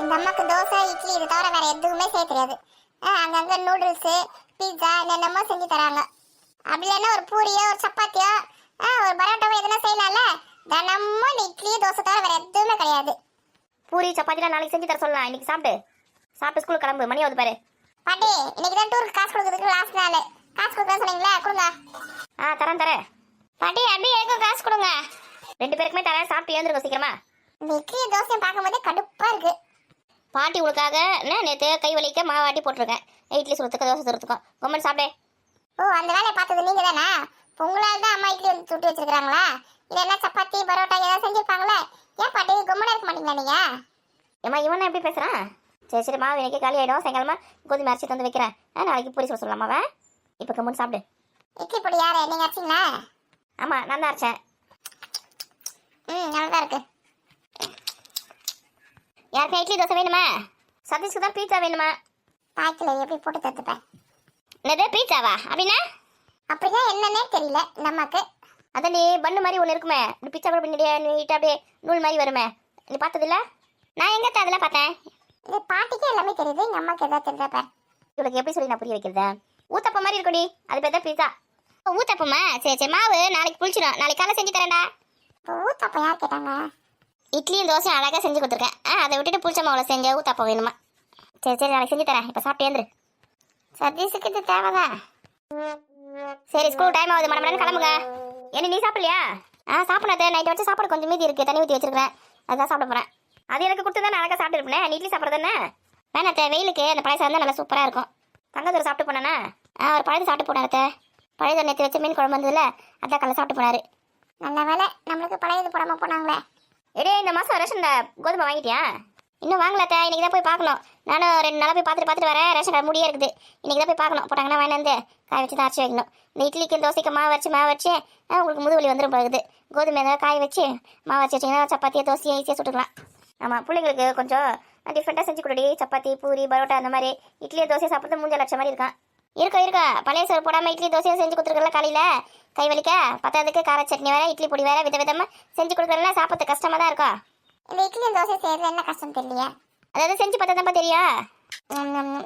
இந்த அம்மாக்கு தோசை இட்லி இது தவிர வேற எதுவுமே செய்ய தெரியாது. அங்கங்க நூடுல்ஸ் பீட்சா என்னென்னமோ செஞ்சு தராங்க. அப்படி இல்லைன்னா ஒரு பூரியோ ஒரு சப்பாத்தியோ ஒரு பரோட்டாவோ எதுனா செய்யலாம்ல. தினமும் இந்த இட்லி தோசை தவிர வேற எதுவுமே கிடையாது. பூரி சப்பாத்திலாம் நாளைக்கு செஞ்சு தர சொல்லலாம். இன்னைக்கு சாப்பிட்டு ஸ்கூல் கிளம்பு. மணி ஆகுது பாரு. பாட்டி இன்னைக்கு தான் டூருக்கு காசு கொடுக்குறதுக்கு லாஸ்ட் நாள். காசு கொடுக்குறேன் சொன்னீங்களா, கொடுங்க. தரேன். பாட்டி அப்படியே எனக்கும் காசு கொடுங்க. 2 பேருக்குமே தரேன். சாப்பிட்டு எழுந்துருக்கோம் சீக்கிரமா. இந்த இட்லி தோசையும் பார்க்கும்போது கடுப்பா இருக்கு. பாட்டி உனக்காக நேற்று கை வலிக்க மாவாட்டி போட்டிருக்கேன். இட்லி சுடுறதுக்கு தோசை சுடுறதுக்கும் கவர்மெண்ட் சாப்பிடு. ஓ, அந்த வேலையை பார்த்தது நீங்க தானே? உங்களால தான் அம்மா இட்லி வந்து சுட்டு வச்சிருக்காங்களா? இல்லைன்னா சப்பாத்தி பரோட்டா ஏதாவது செஞ்சிருப்பாங்களே. ஏன் பாட்டி கம்மனா இருக்க மாட்டீங்களா நீங்க? ஏமா இவன் எப்படி பேசுறான்? சரி மாவு இன்னைக்கு காலி ஆயிடும். சாயங்காலமா கோதுமை அரைச்சி தந்து வைக்கிறேன். நாளைக்கு பூரி சொல்ல சொல்லலாமாவ? இப்போ கம்மன் சாப்பிடு. இட்லி பொடி யாரு நீங்க அரைச்சிங்களா? ஆமா நான் தான் அரைச்சேன். நல்லா இருக்கு. யாருக்கா இட்லி தோசை வேணுமா? சதீஷ்க்கு தான் பீட்சா வேணுமா? பாக்கில எப்படி போட்டு தத்துப்பேன். என்னது பீட்சாவா? அப்படின்னா அப்படிதான் என்னன்னே தெரியல நமக்கு. அதான் நீ பண்ணு மாதிரி ஒன்று இருக்குமே. இப்படி பீட்சா கூட பண்ணிட்டு நீட்டா அப்படியே நூல் மாதிரி வருமே. நீ பார்த்ததில்ல? நான் எங்க அதெல்லாம் பார்த்தேன். இது பாட்டிக்கு எல்லாமே தெரியுது. எங்க அம்மாக்கு எதாவது தெரியல பாரு. இவளுக்கு எப்படி சொல்லி நான் புரிய வைக்கிறது? ஊத்தப்பம் மாதிரி இருக்குடி. அது பேர் தான் பீட்சா. ஊத்தப்பமா? சரி மாவு நாளைக்கு புளிச்சிடும். நாளைக்கு காலை செஞ்சு தரேன்டா. ஊத்தப்பம் யார் கேட்டாங்க? இட்லியும் தோசையும் அழகாக செஞ்சு கொடுத்துருக்கேன். அதை விட்டுட்டு புளிச்ச மாவில் செஞ்ச ஊத்தப்பம் வேணுமா? சரி நாளைக்கு செஞ்சு தரேன். இப்போ சாப்பிட்டு ஏந்துரு. சதீஷுக்கு இது தேவைதான். சரி ஸ்கூல் டைம் ஆகுது. மடமடன்னு கிளம்புங்க. என்ன நீ சாப்பிடலையா? சாப்பிடாத. நைட்டு வச்சு சாப்பாடு கொஞ்சம் மீதி இருக்கு. தண்ணி ஊற்றி வச்சிருக்கேன். அதுதான் சாப்பிட போகிறேன். அது எனக்கு கொடுத்து தான் அழகாக சாப்பிட்டு இருப்பேன். நீ இட்லி சாப்பிட்றது என்ன வேணாத்த? வெயிலுக்கு அந்த பழைய சாதம் நல்லா சூப்பராக இருக்கும். தங்கத்தூர் சாப்பிட்டு போனானா? ஒரு பழைய சாப்பிட்டு போனாரத்த. பழைய நேற்று வச்சு மீன் குழம்பு வந்ததுல அதான் காலை சாப்பிட்டு போனாரு. நல்ல வேலை நம்மளுக்கு பழையது போடாம போனாங்களே. எடே இந்த மாதம் ரேஷன் கோதுமை வாங்கிட்டியா? இன்னும் வாங்கலாத்த. இன்னைக்கு தான் போய் பார்க்கணும். நானும் 2 நாளாக போய் பார்த்துட்டு வரேன். ரேஷன் கார்டு முடியே இருக்குது. இன்னைக்கு தான் போய் பார்க்கணும். போட்டாங்கன்னா வேணாந்து காய வச்சு தான் அரைச்சி வைக்கணும். இந்த இட்லிக்கு தோசைக்கு மாவு வச்சு உங்களுக்கு முதுவலி வந்துடும் போகுது. கோதுமை ஏதாவது காய வச்சு மாவு வச்சு வச்சிங்கன்னா சப்பாத்தியை தோசையை ஈஸியாக சுட்டுக்கலாம். ஆமாம் பிள்ளைங்களுக்கு கொஞ்சம் டிஃப்ரெண்ட்டாக செஞ்சு கொடுடி. சப்பாத்தி பூரி பரோட்டா அந்த மாதிரி. இட்லியை தோசையை சாப்பிட்றது மூஞ்ச லட்சம் மாதிரி இருக்கான். இருக்கா பழைய சோறு போடாமல் இட்லி தோசையை செஞ்சு கொடுத்துருக்கல காலையில். கை வலிக்க பத்தாவதுக்கு கார சட்னி வேறு இட்லி பொடி வேறு விதவிதமாக செஞ்சு கொடுக்குறதுல சாப்பிட்றது கஷ்டமாக தான் இருக்கும். இந்த இட்லி தோசை செய்யறது என்ன கஷ்டம் தெரியலையா? அதாவது செஞ்சு பார்த்தா தான்ப்பா தெரியும்.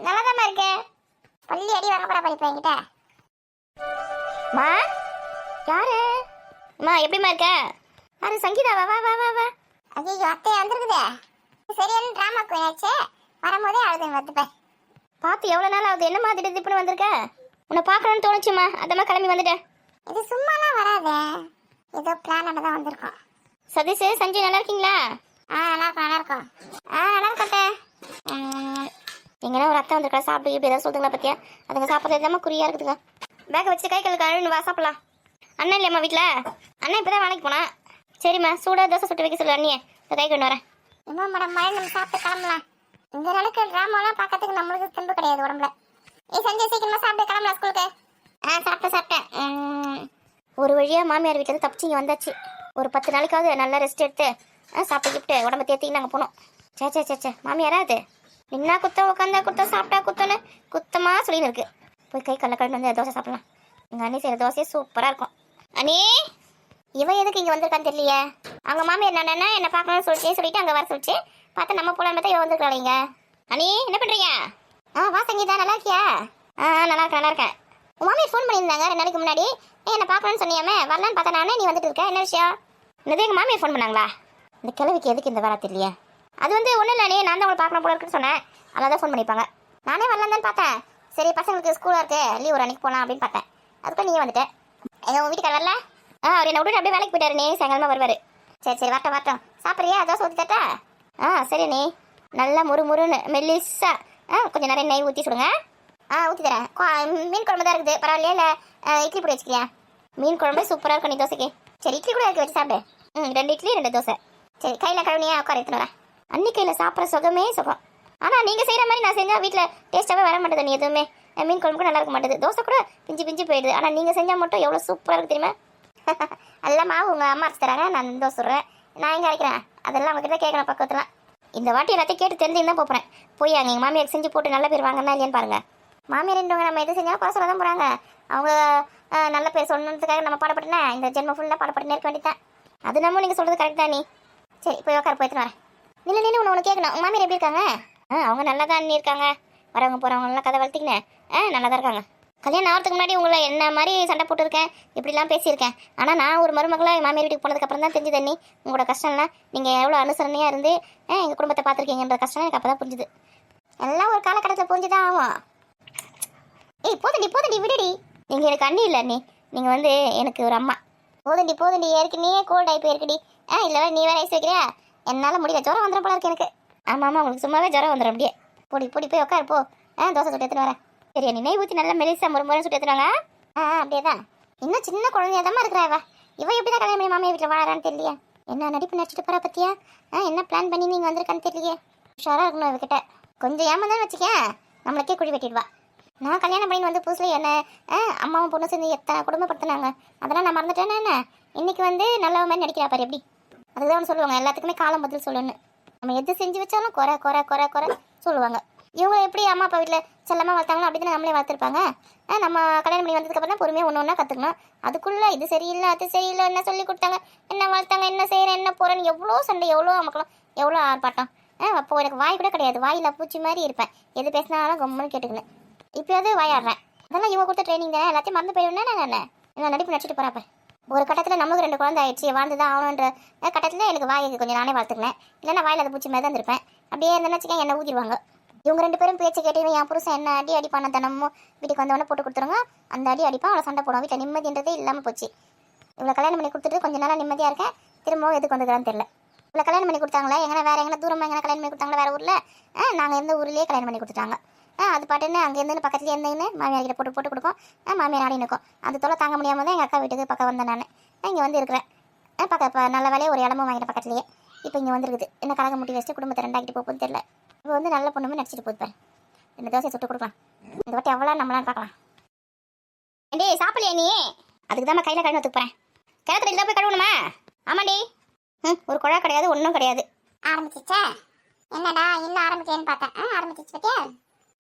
நல்லா தான் இருக்கேன். பள்ளி அடி வாங்க போற படிப்பேன் என்கிட்ட. மா யாரு? அம்மா எப்படிமா இருக்க? யாரு சங்கீதா? வா வா வா வா வா. ஐயோ அத்தை வந்துருக்குதே. சரியான டிராமா குயினாச்சே. வரும்போதே அழுது வந்துப்பேன். பார்த்து எவ்வளோ நாள் ஆகுது. என்னம்மா திடீர்னு வந்திருக்க? உன்னை பார்க்கணும்னு தோணுச்சுமா. அதம்மா கிளம்பி வந்துட்டேன். இது சும்மாலாம் வராதே. ஏதோ பிளானோட தான் வந்திருக்கோம். சதீஷ் சஞ்சய் நல்லா இருக்கீங்களா? நல்லா இருக்கும். நல்லா இருக்கட்டே. எங்கன்னா ஒரு அத்தை வந்திருக்கா. சாப்பிட்டு இப்படி ஏதாவது சொல்லுங்களா பத்தியா? அதுங்க சாப்பிட்றது இல்லாமல் குறியா இருக்குதுங்க. பேக்கை வச்சு கை கழுக்கு அழுன்னு வா சாப்பிடலாம். அண்ணன் இல்லையம்மா வீட்டில்? அண்ணன் இப்போ தான் வேலைக்கு போனா. சரிம்மா சூடாக தோசை சுட்டு வைக்க சொல்லு அண்ணியே. இப்போ கை கொண்டு வரேன். இம்மா மேடம் மழை நம்ம சாப்பிட்டு கிளம்பலாம். இந்த அளவுக்கு ட்ராமாலாம் பார்க்கறதுக்கு நம்மளுக்கு தெம்பு கிடையாது உடம்புல. சஞ்சய் சீக்கிரமா சாப்பிட்டு கிளம்பலாம் ஸ்கூலுக்கு. சாப்பிட்டேன். ஒரு வழியாக மாமியார் வீட்டில் தப்பிச்சு இங்கே வந்தாச்சு. ஒரு 10 நாளைக்காவது நல்லா ரெஸ்ட் எடுத்து சாப்பிட்டுக்கிட்டு உடம்பு தேத்திக்கு நாங்கள் போனோம். சே மாமியாரா அது? நின்னா குத்தம் உட்காந்தா குத்தம் சாப்பிட்டா குத்தம்னு குத்தமாக சொல்லின்னு இருக்கு. போய் கை கல்ல கழுந்து வந்து தோசை சாப்பிடலாம். எங்கள் அண்ணி செய்கிற தோசையே சூப்பராக இருக்கும். அண்ணி இவன் எதுக்கு இங்கே வந்திருக்கான்னு தெரியலையே. அவங்க மாமியார் என்னென்னா என்னை பார்க்கணும்னு சொல்லிட்டு அங்கே வர சொல்லிச்சு. பார்த்தா நம்ம போலான்னு பார்த்தா இவன் வந்துருக்காங்க. அண்ணி என்ன பண்ணுறீங்க? வா சங்கீதா நல்லா இருக்கியா? நல்லா இருக்கேன். உன் மாமியார் ஃபோன் பண்ணியிருந்தாங்க 2 நாளைக்கு முன்னாடி. என்னை பார்க்கணும்னு சொன்னியாமே வரலான்னு பார்த்தா நானே நீ வந்துட்டு இருக்க. என்ன விஷயம்? என்னது எங்கள் மாமியார் ஃபோன் பண்ணாங்களா? இந்த கிழவிக்கு எதுக்கு இந்த வேலை தெரியலையே. அது வந்து ஒன்றும் இல்லை. நான் தான் உங்களை பார்க்கணும் போல இருக்குன்னு சொன்னேன். அதனால தான் ஃபோன் பண்ணிப்பாங்க. நானே வரலாம் தான் பார்த்தேன். சரி பசங்களுக்கு ஸ்கூலாக இருக்கு லீவ் ஒரு அன்னைக்கு போகலாம் அப்படின்னு பார்த்தேன். அதுக்கு நீ வந்துட்டேன். எங்கள் உங்கள் வீட்டுக்கார வரல? அவர் என்ன விட்டுட்டு அப்படியே வேலைக்கு போயிட்டாரு. நீ சாயங்காலமாக வருவார். சரி வரட்டும். சாப்பிட்றியா? தோசை ஊற்றி தட்டா? சரி நீ நல்லா முறுமுறுன்னு மெல்லிஸா கொஞ்சம் நிறைய நெய் ஊற்றி சுடுங்க. ஊற்றி தரேன். மீன் குழம்பு தான் இருக்குது. பரவாயில்லையா? இல்லை இட்லி பொடி வச்சுக்கிறியா? மீன் குழம்பு சூப்பராக இருக்கும் நீ தோசைக்கு. சரி இட்லி கூட இருக்கு வச்சு சாப்பிடு. 2 இட்லி 2 தோசை. சரி கையில் கழுவினியா? உட்கார எடுத்துன்னு வரேன். அன்னி கையில் சாப்பிட்ற சுகமே சுகம். ஆனால் நீங்கள் செய்கிற மாதிரி நான் செஞ்சால் வீட்டில் டேஸ்ட்டாகவே வர மாட்டேது. நீ எதுவுமே மீன் குழம்பு கூட நல்லா இருக்க மாட்டேது. தோசை கூட பிஞ்சு போயிடுது. ஆனால் நீங்கள் செஞ்சால் மட்டும் எவ்வளோ சூப்பராக இருக்குது தெரியுமா? அதெல்லாம் மாவு உங்கள் அம்மா அரைச்சி தராங்க. நான் தோசை சுடுறேன். நான் எங்கே அரைக்கிறேன்? அதெல்லாம் அவங்ககிட்ட கேட்கணும் பக்கத்துலாம். இந்த வாட்டி எல்லாத்தையும் கேட்டு தெரிஞ்சுன்னு தான் போகிறேன். போய் அங்கே எங்கள் மாமியார் செஞ்சு போட்டு நல்ல பேர் வாங்கினா இல்லையான்னு பாருங்கள். மாமியார்ன்றவங்க நம்ம எது செஞ்சாலும் குறை சொல்ல தான் போகிறாங்க. அவங்க நல்ல பேர் சொல்லணுன்றதுக்காக நம்ம பாடப்பட்டுனா இந்த ஜென்ம ஃபுல்லாக பாடப்பட்டு இருக்க வேண்டியதான். அது நம்ம நீங்கள் சொல்கிறது கரெக்ட் தான். நீ சரி போய் உட்கார போயிட்டு வரேன். நின்று ஒன்று கேட்கணும். உங்கள் மாமியார் எப்படி இருக்காங்க? அவங்க நல்லா தான் அண்ணி இருக்காங்க. வரவங்க போகிறவங்க நல்லா கதை வளர்த்திக்கினேன். நல்லா தான் இருக்காங்க. கல்யாணம் ஆகிறதுக்கு முன்னாடி உங்களை என்ன மாதிரி சண்டை போட்டுருக்கேன், இப்படிலாம் பேசியிருக்கேன். ஆனால் நான் ஒரு மருமகளாக மாமியார் வீட்டுக்கு போனதுக்கப்புறம் தான் தெரிஞ்சுது அண்ணி உங்களோட கஷ்டம்லாம். நீங்கள் எவ்வளோ அனுசரணையாக இருந்து எங்கள் குடும்பத்தை பார்த்துருக்கீங்கன்ற கஷ்டம் எனக்கு அப்போ தான் புரிஞ்சுது. எல்லாம் ஒரு காலகட்டத்தில் புரிஞ்சுதான் ஆகும். ஏய் போதண்டி விடுடி. நீங்கள் எனக்கு அண்ணி இல்லை அண்ணி, நீங்கள் வந்து எனக்கு ஒரு அம்மா. போதண்டி ஏற்கனவே கோல்ட் ஆகி போயிருக்குடி. இல்லை நீ வேற ஐஸ் வைக்கிறியா? என்னால் முடியல, ஜுரம் வந்துடும் போல இருக்கு எனக்கு. ஆமாம் உங்களுக்கு சும்மாவே ஜுரம் வந்துடும் அப்படியே. பொடி போய் உட்காரு போ. தோசை சுட்டு எடுத்துன்னு வரேன். சரி நீ நெய் ஊற்றி நல்லா மெலிசா முறை சுட்டு எடுத்துருவாங்க. அப்படியே தான். இன்னும் சின்ன குழந்தையதமா இருக்கிறா இவ எப்படி தான் கல்யாணம் பண்ணி மாமியார் வீட்டில் வாழறான்னு தெரியலையே. என்ன நடிப்பு நடிச்சிட்டு போகிற பற்றியா? என்ன பிளான் பண்ணி நீங்கள் வந்திருக்கான்னு தெரியலையே. உஷாராக இருக்கணும் இவகிட்ட. கொஞ்சம் ஏமாந்தான்னு வச்சுக்கேன், நம்மளுக்கே குழி வெட்டிடுவா. நான் கல்யாணம் பண்ணி வந்து புதுசில் என்ன அம்மாவும் பொண்ணு சேர்ந்து எத்தனை குடும்பப்படுத்தினாங்க, அதெல்லாம் நான் மறந்துட்டேன்னா என்ன. இன்னைக்கு வந்து நல்ல மாதிரி நடிக்கிறா பாரு எப்படி. அதுதான் சொல்லுவாங்க, எல்லாத்துக்குமே காலம் பதில் சொல்லணும்னு. நம்ம எது செஞ்சு வச்சாலும் குறை குறை குறை குறை சொல்லுவாங்க. இவங்க எப்படி அம்மா அப்பா வீட்டில் செல்லமாக வளர்த்தாங்களோ அப்படி தான் நம்மளே வளர்த்துருப்பாங்க. நம்ம கல்யாணம் பண்ணி வந்ததுக்கப்புறம் தான் பொறுமையாக ஒன்று ஒன்றா கற்றுக்கணும். அதுக்குள்ளே இது சரியில்லை அது சரியில்லை, என்ன சொல்லி கொடுத்தாங்க, என்ன வளர்த்தாங்க, என்ன செய்கிறேன், என்ன போகிறேன்னு எவ்வளோ சண்டை, எவ்வளோ மக்களும், எவ்வளோ ஆர்ப்பாட்டம். அப்போது எனக்கு வாய் கூட கிடையாது, வாயில் பூச்சி மாதிரி இருப்பேன். எது பேசினாலும் கம்முன்னு கேட்டுக்கணும். இப்போயாவது வாயாடுறேன். அதெல்லாம் இவங்க கொடுத்த ட்ரைனிங் தானே, எல்லாத்தையும் மறந்து போயிடுவேன். நான் என்ன நடிப்பு நடிச்சிட்டு போகிறப்ப ஒரு கட்டத்தில் நம்மளுக்கு 2 குழந்தை ஆயிடுச்சு, வாழ்ந்து தான் ஆகணுன்ற கட்டத்தில் எனக்கு வாய்க்கு கொஞ்சம் நானே வளர்த்துக்கினேன். இல்லைன்னா வாயில் அதை பூச்சி மாதிரி தான் இருப்பேன். அப்படியே இருந்தேன்னு வச்சுக்கேன், என்ன ஊதிடுவாங்க. இவங்க 2 பேரும் பேச்சு கேட்டு என் புருஷன் என்ன அடி பண்ண தினமும் வீட்டுக்கு வந்தவொடனே போட்டு கொடுத்துருங்க. அந்த அடிப்பான், அவளை சண்டை போடுவோம். வீட்டில் நிம்மதின்றதே இல்லாமல் போச்சு. இவ்வளோ கல்யாணம் பண்ணி கொடுத்துட்டு கொஞ்சம் நாளாக நிம்மதியாக இருக்கேன். திரும்பவும் எதுக்கு வந்துக்கிறான்னு தெரியல. இவ்வளோ கல்யாணம் பண்ணி கொடுத்தாங்களே, எங்கன்னா வேறு எங்கன்னா தூரமாக எங்கன்னா கல்யாணம் பண்ணி கொடுத்தாங்களா வேறு ஊரில். நாங்கள் எந்த ஊர்லேயே கல்யாணம் பண்ணி கொடுத்துட்டாங்க. அது பாட்டுன்னு அங்கே இருந்து பக்கத்துலேயே இருந்தேன்னு மாமியார் கிட்ட போட்டு கொடுக்கும். மாமியார் ஆடி நிற்கும். அந்த தொலை தாங்க முடியாமல் தான் எங்கள் அக்கா வீட்டுக்கு பக்கம் வந்தேன். நான் இங்கே வந்து இருக்கிறேன். நல்ல வேலையை ஒரு இடமும் வாங்கிட்ட பக்கத்துலேயே. இப்போ இங்கே வந்துருக்குது. என்ன கலக முட்டி வச்சுட்டு குடும்பத்தை 2 ஆக்கிட்டு போகுதுன்னு தெரியல. இப்போ வந்து நல்ல பொண்ணுமே நடிச்சிட்டு போகுது. இந்த தோசையை சுட்டு கொடுக்கலாம். இந்த வாட்டி எவ்வளோ நம்மளான்னு பார்க்கலாம். ஏண்டி சாப்பிடலையே நீ? அதுக்கு தான் கையில் கழுவி வச்சுப்பேன். கிணத்துல இல்லை போய் கழுவணுமா? ஆமாண்டி. ஒரு குழா கிடையாது, ஒன்றும் கிடையாது. ஆரம்பிச்சிச்சா? என்னடா இன்னும் ஆரம்பிச்சேன்னு பார்த்தேன். ஆரம்பிச்சிச்சு பத்தியா?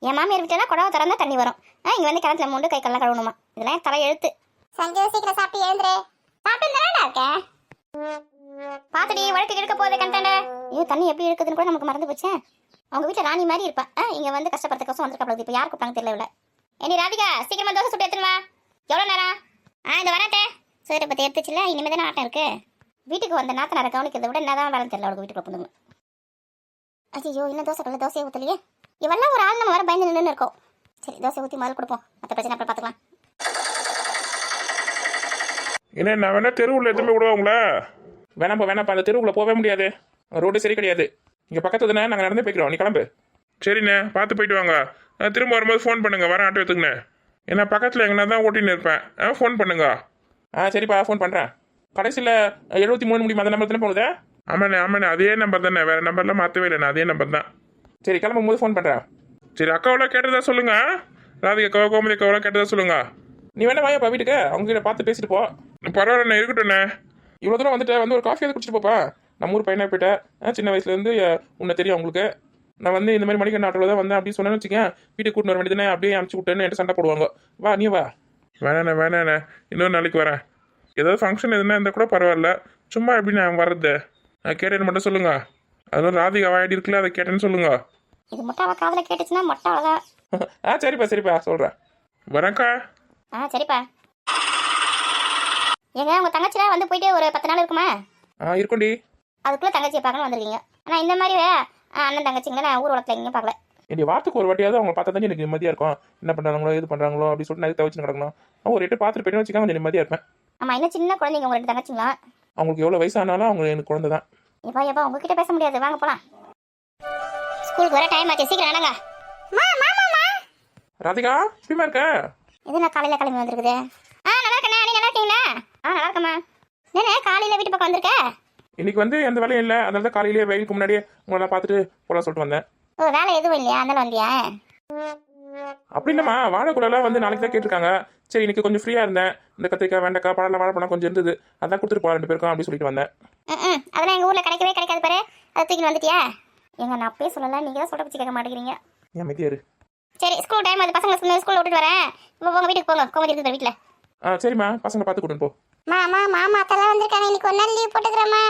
என் மாமியார் வீட்டில் குழாவை திறந்தா தண்ணி வரும். இங்கே வந்து கிணத்துல மூண்டு கை கல்லாம் கழுவணுமா? இதெல்லாம் தலை எழுத்து. சஞ்சு சீக்கிரம் சாப்பிட்டு எழுந்துரு. சாப்பிட்டு தானடா இருக்கேன். பார்த்துடி வழக்கு எடுக்க போதே கண்டாண்ட. ஐயோ தண்ணி எப்படி இருக்குதுன்னு கூட நமக்கு மறந்து போச்சேன். அவங்க வீட்டில் ராணி மாதிரி இருப்பேன். இங்கே வந்து கஷ்டப்படுறதுக்கோசம் வந்திருக்காங்க. இப்போ யார் கூப்பிட்டாங்க தெரியல. இல்லை ஏண்டி ராதிகா, சீக்கிரமா தோசை சுட்டு எடுத்துருவா. எவ்வளோ நேரம்? இந்த வராட்டே சரி பற்றி எடுத்துச்சுல. இனிமேல் தானே ஆட்டம் இருக்கு. வீட்டுக்கு வந்த நாத்தனாரை கவனிக்கிறத விட என்னதான் வேலை தெரியல அவளுக்கு வீட்டுக்கு வந்துங்க. ஐயோ இன்னும் தோசையை ஊற்றலையே. இவெல்லாம் ஒரு ஆள் நம்ம வர பயந்து நின்று இருக்கோம். சரி தோசை ஊற்றி முதல்ல கொடுப்போம், மற்ற பிரச்சனை அப்புறம் பார்த்துக்கலாம். என்ன நான் வேணா தெருவில் எதுவுமே விடுவாங்களா? வேணாம்ப்பா அந்த தெருவுக்குள்ள போகவே முடியாது. ரோடு சரி கிடையாது. இங்கே பக்கத்து தானே, நாங்கள் நடந்தே போய்க்கிறோம். நீ கிளம்பு. சரிண்ணே பார்த்து போயிட்டு வாங்க. திரும்ப வரும்போது ஃபோன் பண்ணுங்க, வரேன் ஆட்டோ எடுத்துங்கண்ணே. ஏன்னா பக்கத்தில் எங்கன்னா தான் ஓட்டின்னு இருப்பேன். ஃபோன் பண்ணுங்க. சரிப்பா ஃபோன் பண்ணுறேன். கடைசியில் 73 முடியுமா? அந்த நம்பர் தானே போகுது? ஆமாண்ணே அதே நம்பர் தானே, வேறு நம்பர்லாம் மாற்றவே இல்லைண்ணே, அதே நம்பர் தான். சரி கிளம்பும் போது ஃபோன் பண்ணுறேன். சரி அக்காவெல்லாம் கேட்டதா சொல்லுங்க. ராதிகா கோமதி அக்காவெல்லாம் கேட்டதா சொல்லுங்க. நீ வேணா வாயப்பா வீட்டுக்கு, அவங்ககிட்ட பார்த்து பேசிட்டு போ. பரவாயில்லண்ணே இருக்கட்டும்ண்ணே. இவ்வளோ தூரம் வந்துட்டு வந்து ஒரு காஃபியாவது குடிச்சிட்டு போப்பா. நம்ம ஊர் பையனாக போயிட்டேன். சின்ன வயசுலேருந்து உன்னை தெரியும் அவங்களுக்கு. நான் வந்து இந்த மாதிரி மணிக்கு ஆட்டோவில் தான் வந்தேன் அப்படின்னு சொன்னேன்னு வச்சுக்கேன், வீட்டுக்கு கூட்டின்னு வர வேண்டியதுனே அப்படியே அனுப்பிச்சி விட்டேன்னு என்கிட்ட சண்டை போடுவாங்க. வா நீ வா. வேணாண்ணே இன்னொரு நாளைக்கு வரேன். ஏதாவது ஃபங்க்ஷன் எதுனா இருந்தால் கூட பரவாயில்ல, சும்மா எப்படி நான் வர்றது? கேட்டேன்னு மட்டும் சொல்லுங்க. அதெல்லாம் ராதிகா வாடி இருக்குல்ல, அதை கேட்டேன்னு சொல்லுங்க. இது மட்டும் அவள் காதில் கேட்டுச்சுன்னா மட்டும் அவ்வளோதான். சரிப்பா சொல்கிறேன். வரேன்க்கா. சரிப்பா. ஏங்க உங்கள் தங்கச்சிலாம் வந்து போயிட்டு ஒரு 10 நாள் இருக்குமா? இருக்கும்டி. அதுக்குள்ளே தங்கச்சியை பார்க்கணும் வந்திருக்கீங்க. ஆனால் இந்த மாதிரி அண்ணன் தங்கச்சிங்கள நான் ஊர் வளர்த்துல எங்கேயும் பார்க்கல. என்னுடைய வாரத்துக்கு ஒரு வாட்டியாவது அவங்க பார்த்தா தான் எனக்கு நிம்மதியாக இருக்கும். என்ன பண்ணுறாங்களோ எது பண்ணுறாங்களோ அப்படின்னு சொல்லிட்டு நான் தவிச்சு கிடக்கணும். ஒரு 8 பார்த்துட்டு போயிட்டு வச்சுக்கா கொஞ்சம் நிம்மதியாக இருப்பேன். ஆமாம் இன்னும் சின்ன குழந்தைங்க உங்கள் 2 தங்கச்சிங்களா? அவங்களுக்கு எவ்வளோ வயசானாலும் அவங்க எனக்கு குழந்தை தான். எப்பா உங்ககிட்ட பேச முடியாது, வாங்க போகலாம். ஸ்கூலுக்கு வர டைம் ஆச்சு, சீக்கிரம் நடங்க. ராதிகா எப்படிமா இருக்க? இது நான் காலையில் கிளம்பி வந்திருக்குது. நல்லா இருக்கண்ணே, நீ நல்லா இருக்கீங்களா? நல்லா இருக்கம்மா. என்ன காலையில் வீட்டு பக்கம் வந்திருக்க? இன்னைக்கு வந்து எந்த வேலையும் இல்லை, அதனால தான் காலையிலேயே வெயிலுக்கு முன்னாடியே உங்களை பார்த்துட்டு போகலாம் சொல்லிட்டு வந்தேன். வேலை எதுவும் இல்லையா? அதனால வந்தியா? அப்படி இல்லைம்மா, வாழைக்குள்ளெல்லாம் வந்து நாளைக்கு தான் கேட்டிருக்காங்க. சரி இன்னைக்கு கொஞ்சம் ஃப்ரீயாக இருந்தேன். இந்த கத்திரிக்காய் வெண்டைக்காய் பழம் வாழைப்பழம் கொஞ்சம் இருந்தது, அதான் கொடுத்துட்டு போகலாம் 2 பேருக்கும் அப்படின்னு சொல்லிட்டு வந்தேன். அதெல்லாம் எங்கள் ஊரில் கிடைக்கவே கிடைக்காது பாரு, அதை தூக்கிட்டு வந்துட்டியா? நான் அப்பயே சொல்லலை, நீங்கள் தான் சொல்ல பிடிச்சி கேட்க மாட்டேங்கிறீங்க. என் மெத்தியாரு. சரி ஸ்கூல் டைம் அது, பசங்களை ஸ்கூலில் விட்டுட்டு வரேன். இப்போ போங்க வீட்டுக்கு போங்க, கோமதி இருக்குது வீட்டில். சரிம்மா பசங்களை பார்த்து கூட்டின்னு போ. மாமா அதெல்லாம் வந்திருக்காங்க. இன்னைக்கு ஒரு நாள் லீவ் போட்டுக்கிறேம்மா.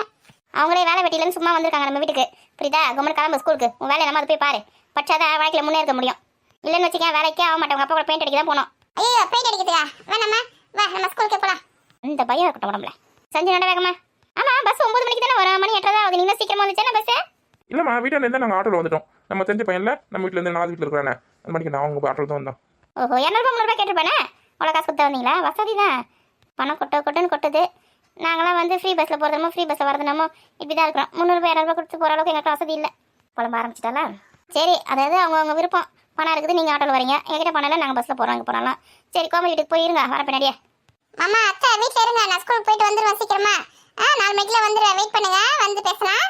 அவங்களே வேலை வெட்டியிலன்னு சும்மா வந்திருக்காங்க நம்ம வீட்டுக்கு. புரியுதா? கவர்மெண்ட் கிளம்பு ஸ்கூலுக்கு. உன் வேலையை நம்ம அதை போய் பாரு. படிச்சாதான் வாழ்க்கையில் முன்னேற்க முடியும். இல்லைன்னு வச்சுக்கேன் வேலைக்கே ஆக மாட்டேன். உங்கள் அப்பா கூட பெயிண்ட் அடிக்க தான் போனோம். ஐயோ பெயிண்ட் அடிக்கிறதுக்கா? வேணாம்மா, வா நம்ம ஸ்கூலுக்கு போலாம். இந்த பயம் இருக்கட்டும் உடம்புல. செஞ்சு நட வேகமா. ஆமாம், பஸ் 9 மணிக்கு தானே வரும். மணி 8 ஆகுது. நீங்கள் சீக்கிரமா வந்துச்சேன்னா பஸ்ஸு? இல்லைம்மா, வீட்டில் இருந்தால் நாங்கள் ஆட்டோவில் வந்துட்டோம். நம்ம தெரிஞ்ச பையன்ல நம்ம வீட்டில் இருந்து 4 வீட்டில் இருக்கிறானே அந்த மணிக்கு நான் அவங்க ஆட்டோவில் தான் வந்தோம். ஓஹோ, 200 300 கேட்டிருப்பானே. அவ்வளோ காசு கொடுத்தா வந்தீங்களா? வசதி தான். பணம் கொட்டுன்னு கொட்டுது. நாங்களாம் வந்து ஃப்ரீ பஸ்ஸில் போகிறதுமோ ஃப்ரீ பஸ்ஸில் வரதுனமோ இப்படி தான் இருக்கிறோம். 300 200 கொடுத்து போகிற அளவுக்கு எங்களுக்கு வசதி இல்லை. புலம்ப ஆரம்பிச்சிட்டாலா? சரி, அதாவது அவங்க விருப்பம். பணம் இருக்குது, நீங்கள் ஆட்டோவில் வரீங்க. எங்ககிட்ட பணம் இல்லை, நாங்கள் பஸ்ஸில் போகிறோம். இங்கே போகலாம். சரி, கோமல் வீட்டுக்கு போயிருங்க. வர பின்னாடியே. மாமா அத்தை வீட்டில் இருங்க, நான் ஸ்கூலுக்கு போயிட்டு வந்துடுவேன் சீக்கிரமா. 4 மணிக்குள்ள வந்துடுவேன், வெயிட் பண்ணுங்க, வந்து பேசலாம்.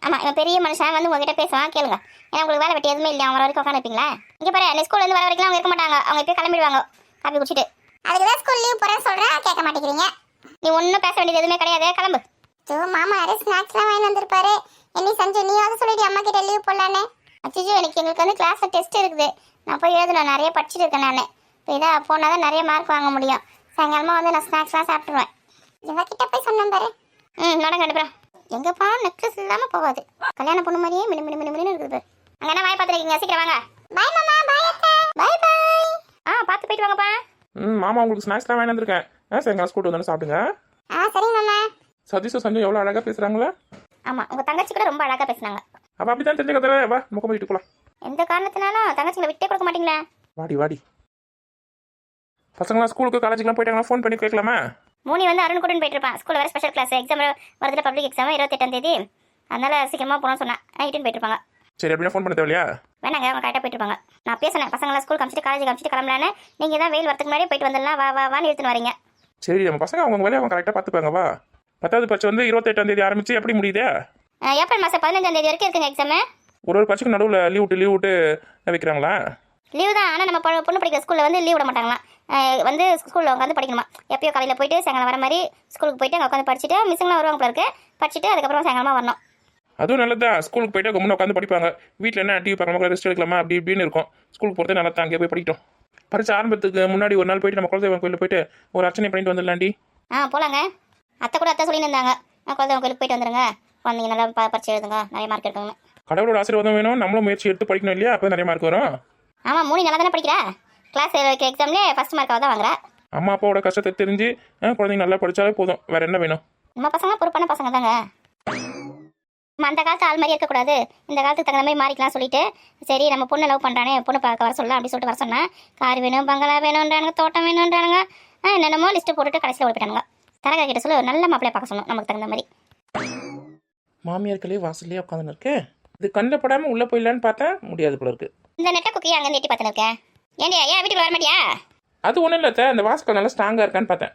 ஆமாம், இவன் பெரிய மனுஷன் வந்து உங்ககிட்ட பேசுவான், கேளுங்க. ஏன்னா உங்களுக்கு வேலை வெட்டி எதுவுமே இல்லை. அவங்க வர வரைக்கும் உட்காந்துருப்பீங்களா? இங்கே பாரு, அந்த ஸ்கூல்லேருந்து வர வரைக்கும் அவங்க இருக்க மாட்டாங்க. அவங்க இப்போ கிளம்பிடுவாங்க காப்பி குடிச்சிட்டு. அதுக்கு தான் ஸ்கூல் லீவ் போகிறேன்னு சொல்கிறேன், கேட்க மாட்டேங்கிறீங்க. நீ ஒன்றும் பேச வேண்டியது எதுவுமே கிடையாது. கிளம்பு. மாமா நிறைய ஸ்நாக்ஸ்லாம் வாங்கி வந்திருப்பாரு. என்ன சஞ்சு நீ வந்து சொல்லிட்டு அம்மா கிட்ட லீவ் போடலான்னு. அச்சிஜோ, எங்களுக்கு வந்து கிளாஸில் டெஸ்ட் இருக்குது. நான் போய் எழுதணும். நிறைய படிச்சுட்டு இருக்கேன் நான். இப்போ இதாக போனால் தான் நிறைய மார்க் வாங்க முடியும். சாயங்காலமாக வந்து நான் ஸ்நாக்ஸ்லாம் சாப்பிட்ருவேன். இவகிட்ட போய் சொன்னேன் பாரு. நடங்க அனுப்புகிறேன். எங்கப்பா நெக்லஸ் இல்லாமல் போகாது. கல்யாண பொண்ணு மாதிரியே மினி மினி மினி மினி இருக்குது. அங்கே என்ன வாய் பார்த்துருக்கீங்க? சீக்கிரம் வாங்க. பாய் மாமா, பாய் அத்தை. பாய் பாய். பார்த்து போயிட்டு வாங்கப்பா. மாமா உங்களுக்கு ஸ்நாக்ஸ்லாம் வாங்கி வந்திருக்கேன். சாயங்காலம் ஸ்கூல் வந்தோன்னு சாப்பிடுங்க. சரிங்க மாமா. சதீஷும் சஞ்சய் எவ்வளோ அழகாக பேசுகிறாங்களா? ஆமாம், உங்கள் தங்கச்சி கூட ரொம்ப அழகாக பேசுனாங்க. அப்போ அப்படி தான் தெரிஞ்ச கதை. வா முகம் வீட்டுக்கு போகலாம். எந்த காரணத்தினாலும் தங்கச்சிங்களை விட்டே கொடுக்க மாட்டீங்களா? வாடி பசங்களாம் ஸ்கூலுக்கு காலேஜுக்குலாம் போயிட்டாங்கன்னா ஃபோன் பண்ணி கேட்கலாமா? மூணி வந்து அருண் கூட போயிட்டு இருப்பான். ஸ்கூலில் வேறு ஸ்பெஷல் கிளாஸ் எக்ஸாம் வருதுல, பப்ளிக் எக்ஸாம் 28ஆம் தேதி. அதனால சீக்கிரமாக போகணும்னு சொன்னேன். இட்டுன்னு போயிட்டு இருப்பாங்க. சரி, அப்படின்னா ஃபோன் பண்ண தேவையா? வேணாங்க, அவங்க கரெக்டாக போயிட்டு இருப்பாங்க. நான் பேசினேன் பசங்களாம் ஸ்கூல் காமிச்சிட்டு காலேஜ் காமிச்சிட்டு கிளம்பலான்னு. நீங்கள் தான் வெயில் வரதுக்கு முன்னாடியே போயிட்டு வந்துடலாம். வான்னு எடுத்துன்னு வரீங்க. சரி, நம்ம பசங்க அவங்க வேலையை அவங்க கரெக்டாக பார்த்துப்பாங்க. வா. 10வது பட்சம் வந்து 28ஆம் தேதி ஆரம்பிச்சு எப்படி முடியுதே? ஏப்ரல் மாதம் 15ஆம் தேதி வரைக்கும் இருக்குங்க எக்ஸாமு. ஒரு பட்சத்துக்கு நடுவில் லீவ் விட்டு வைக்கிறாங்களா? லீவு தான். ஆனால் நம்ம பொண்ணு படிக்கிற ஸ்கூலில் வந்து லீவ் விட மாட்டாங்களாம். வந்து ஸ்கூலில் உட்காந்து படிக்கணுமா. எப்பயோ காலையில் போயிட்டு சாயங்காலம் வர மாதிரி ஸ்கூலுக்கு போயிட்டு அங்கே உட்காந்து படிச்சுட்டு மிஸ்ஸுங்களாம் வருவாங்க போல இருக்கு. படிச்சுட்டு அதுக்கப்புறம் சாயங்காலமாக வரணும். அதுவும் நல்லதா. ஸ்கூலுக்கு போயிட்டு கம்முன்னு உட்காந்து படிப்பாங்க. வீட்டில் என்ன டிவி பார்க்கலாமா, ரெஸ்ட் எடுக்கலாமா, அப்படி இப்படின்னு இருக்கும். ஸ்கூலுக்கு போகிறது நல்லா தான். அங்கே போய் படிக்கட்டும். பரிச்சை ஆரம்பத்துக்கு முன்னாடி ஒரு நாள் போயிட்டு நம்ம குலதெய்வம் கோயிலில் போயிட்டு ஒரு அர்ச்சனை பண்ணிட்டு வந்துடலாண்டி. போகலாங்க. அத்தை சொல்லிட்டு இருந்தாங்க, குலதெய்வம் கோயிலுக்கு போயிட்டு வந்துருங்க, குழந்தைங்க நல்லா பரிச்சை எழுதுங்க, நிறைய மார்க் எடுக்கணும். கடவுளோட ஆசீர்வாதம் வேணும். நம்மளும் முயற்சி எடுத்து படிக்கணும் இல்லையா? அப்போ நிறைய மார்க் வரும். ஆமாம், மூணு நல்லா தானே படிக்கிறா. கிளாஸ் எக்ஸாம்லேயே ஃபஸ்ட் மார்க்காக தான் வாங்குறா. அம்மா அப்பாவோட கஷ்டத்தை தெரிஞ்சு குழந்தைங்க நல்லா படித்தாலே போதும். வேறு என்ன வேணும்? நம்ம பசங்க பொறுப்பான பசங்க தாங்க. நம்ம அந்த காலத்து ஆள் மாதிரி இருக்கக்கூடாது. இந்த காலத்துக்கு தகுந்த மாதிரி மாறிக்கலாம் சொல்லிட்டு, சரி நம்ம பொண்ணை லவ் பண்ணுறானே, பொண்ணு பார்க்க வர சொல்லலாம் அப்படி சொல்லிட்டு வர சொன்னேன். கார் வேணும், பங்களா வேணுன்றானுங்க, தோட்டம் வேணுன்றானுங்க. என்னென்னமோ லிஸ்ட்டு போட்டுட்டு கடைசியில் ஓடிட்டானுங்க. தரகா கிட்ட சொல்லி ஒரு நல்ல மாப்பிள்ளையை பார்க்க சொன்னோம் நமக்கு தகுந்த மாதிரி. மாமியார்களே வாசல்லே உட்காந்துன்னு இருக்கு. இது கண்ணில் படாமல் உள்ளே போயிடலான்னு பார்த்தா முடியாது போல இருக்கு. இந்த நெட்டை குக்கியை அங்கே எட்டி பார்த்துன்னு இருக்கேன். ஏண்டியா ஏன் வீட்டுக்கு வர மாட்டியா? அது ஒன்றும் இல்லை சார், அந்த வாசல் நல்லா ஸ்ட்ராங்காக இருக்கான்னு பார்த்தேன்.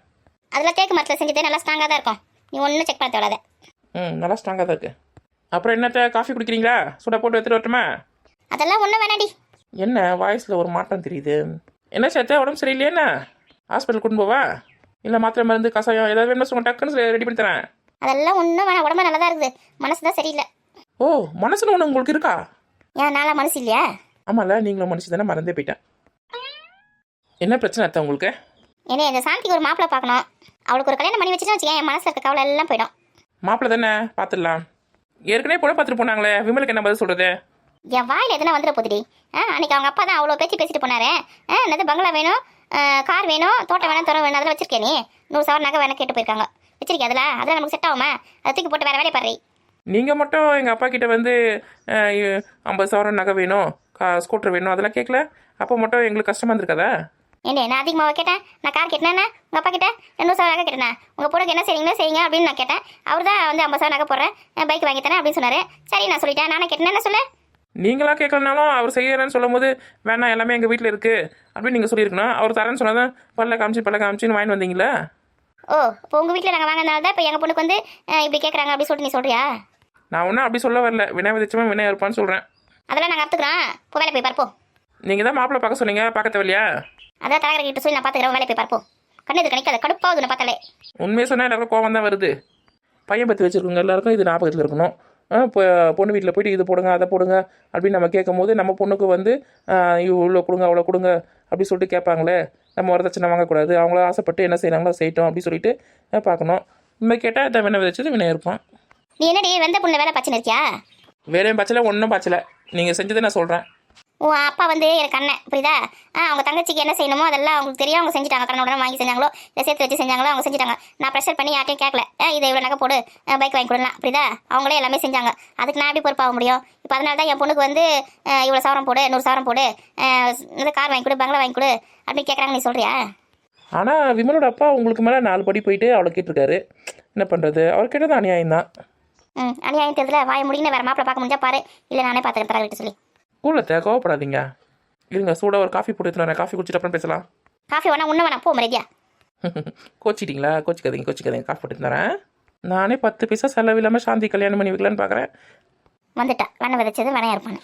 அதில் தேக்கு மரத்தில் செஞ்சதே நல்லா ஸ்ட்ராங்காக தான் இருக்கும். நீ ஒன்றும் செக் பண்ண தேவையில்ல. நல்லா ஸ்ட்ராங்காக தான் இருக்குது. அப்புறம் என்னத்த காஃபி குடிக்கிறீங்களா? சூடாக போட்டு எடுத்துகிட்டு வரட்டுமா? அதெல்லாம் ஒன்றும் வேணாடி. என்ன வாய்ஸில் ஒரு மாற்றம் தெரியுது? என்ன சேத்தா உடம்பு சரியில்லையா? ஹாஸ்பிட்டல் கூட்டு போவா? இல்லை மாத்திரை மருந்து கசாயம் ஏதாவது வேணுமா சொல்லுங்க, டக்குன்னு ரெடி பண்ணி தரேன். அதெல்லாம் ஒன்றும் வேணாம். உடம்பு நல்லா தான் இருக்குது, மனசு தான் சரியில்லை. ஓ, மனசுன்னு ஒன்று உங்களுக்கு இருக்கா? ஏன் நாளா மனசு இல்லையா? ஆமாம்ல, நீங்களும் மனுஷி தானே, மறந்தே போயிட்டேன். என்ன பிரச்சனை அத்தை உங்களுக்கு? ஏன்னா இந்த சாந்திக்கு ஒரு மாப்பிள்ளை பார்க்கணும். அவளுக்கு ஒரு கல்யாணம் பண்ணி வச்சுட்டு வச்சுக்கேன், என் மனசில் இருக்க கவலை எல்லாம் போயிடும். மாப்பிள்ளை தானே, பார்த்துடலாம். ஏற்கனவே பொண்ணை பார்த்துட்டு போனாங்களே, விமலுக்கு என்ன பதில் சொல்கிறது? என் வாயில் எதனா வந்துட போதுடி. அன்றைக்கி அவங்க அப்பா தான் அவ்வளோ பேசிட்டு போனாரு. என்னது பங்களா வேணும், கார் வேணும், தோட்டம் வேணும், துறை வேணும், அதெல்லாம் வச்சிருக்கேன். நீ 100 சவரன் நகை வேணும் கேட்டு போயிருக்காங்க. வச்சிருக்கேன். அதெல்லாம் நமக்கு செட் ஆகுமா? அதை தூக்கி போட்டு வேறு வேலையை பாரு. நீங்கள் மட்டும் எங்கள் அப்பா கிட்ட வந்து 50 சவரன் நகை வேணும், ஸ்கூட்டர் வேணும் அதெல்லாம் கேட்கல. அப்போ மட்டும் எங்களுக்கு கஷ்டமாக இருந்திருக்காதா? ஏண்டே நான் அதிகமாக கேட்டேன்? நான் கார் கேட்டேன்னா உங்கள் அப்பா கிட்ட 200 சவரன் நகை கேட்டேன். உங்கள் பொண்ணுக்கு என்ன செய்யுங்களோ செய்யுங்க அப்படின்னு நான் கேட்டேன். அவர் தான் வந்து 50 சவரன் நகை போடுறேன், பைக் வாங்கித்தரேன் அப்படின்னு சொன்னார். சரி நான் சொல்லிட்டேன். நானே கேட்டேன், என்ன சொல்லு? நீங்களா கேட்கலனாலும் அவர் செய்யறேன்னு சொல்லும் போது வேணா எல்லாமே எங்கள் வீட்டில் இருக்குது அப்படின்னு நீங்கள் சொல்லியிருக்கணும். அவர் தரேன்னு சொன்னதான் பல்ல காமிச்சின்னு வாங்கி வந்தீங்களா? ஓ, இப்போ உங்கள் வீட்டில் நாங்கள் வாங்கினால தான் இப்போ எங்கள் பொண்ணுக்கு வந்து இப்படி கேட்குறாங்க அப்படின்னு சொல்லிட்டு நீ சொல்கிறியா? நான் ஒன்றும் அப்படி சொல்ல வரல. வினை விதைச்சமா வினை இருப்பான்னு சொல்கிறேன். அதெல்லாம் நாங்கள் அறுத்துக்கிறோம். இப்போ வேலை போய் பார்ப்போம். நீங்கள் தான் மாப்பிள்ளை பார்க்க சொன்னீங்க, பார்க்க தேவையா? அதான் தலைவர் கிட்ட சொல்லி நான் பார்த்துக்கிறேன். வேலை போய் பார்ப்போம். கண்ணு கணிக்காத, கடுப்பாகுது நான் பார்த்தாலே. உண்மையை சொன்னால் எல்லாருக்கும் கோவம் தான் வருது. பையன் பற்றி வச்சுருக்கோங்க எல்லாருக்கும் இது ஞாபகத்தில் இருக்கணும். இப்போ பொண்ணு வீட்டில் போயிட்டு இது போடுங்க அதை போடுங்க அப்படின்னு நம்ம கேட்கும் போது நம்ம பொண்ணுக்கு வந்து இவ்வளோ கொடுங்க அவ்வளோ கொடுங்க அப்படி சொல்லிட்டு கேட்பாங்களே. நம்ம வரதட்சணை வாங்கக்கூடாது. அவங்கள ஆசைப்பட்டு என்ன செய்கிறாங்களோ செய்யட்டும் அப்படி சொல்லிட்டு பார்க்கணும். இந்த கேட்டால் இதை வினை விதைச்சது வினை இருப்பான். நீ என்னடி வெந்த புண்ணு வேலை பச்சுன்னு இருக்கியா? வேலையும் பச்சல ஒன்றும் பச்சல. நீங்கள் செஞ்சதை நான் சொல்கிறேன். உன் அப்பா வந்து எனக்கு அண்ணன் புரியுதா? அவங்க தங்கச்சிக்கு என்ன செய்யணுமோ அதெல்லாம் அவங்களுக்கு தெரியும். அவங்க செஞ்சுட்டாங்க. கடன் உடனே வாங்கி செஞ்சாங்களோ இல்லை சேர்த்து வச்சு செஞ்சாங்களோ அவங்க செஞ்சுட்டாங்க. நான் ப்ரெஷர் பண்ணி யார்ட்டையும் கேட்கல. இதை இவ்வளோ நகை போடு, பைக் வாங்கி கொடுலாம் புரியுதா? அவங்களே எல்லாமே செஞ்சாங்க. அதுக்கு நான் எப்படி பொறுப்பாக முடியும்? இப்போ அதனால தான் என் பொண்ணுக்கு வந்து இவ்வளோ சவரம் போடு, 100 சவரம் போடு, இந்த கார் வாங்கி கொடு, பங்களா வாங்கி கொடு அப்படின்னு கேட்குறாங்க. நீ சொல்கிறியா? ஆனால் விமலோட அப்பா உங்களுக்கு மேலே 4 படி போயிட்டு அவளை கேட்டிருக்காரு. என்ன பண்ணுறது? அவர் கேட்டது அநியாயம் தான். அநியாயம் தெரியல. வாய முடியுன்னு வேறு மாப்பிள்ள பார்க்க முடிஞ்சா பாரு, இல்லை நானே பார்த்துக்கிறேன் பரவாயில்ல சொல்லி. கூலத்தை கோவப்படாதீங்க. இருங்க சூடாக ஒரு காஃபி போட்டு எடுத்துட்டு வரேன். காஃபி குடிச்சிட்டு அப்புறம் பேசலாம். காஃபி வேணா உன்ன வேணா போ மரியாதையா. கோச்சிட்டிங்களா? கோச்சிக்காதீங்க. காஃபி போட்டு தரேன். நானே 10 பைசா செலவில்லாமல் சாந்தி கல்யாணம் பண்ணி வைக்கலான்னு பார்க்குறேன். வந்துட்டா வெண்ணெய் விதைச்சது வெனையா இருப்பானு.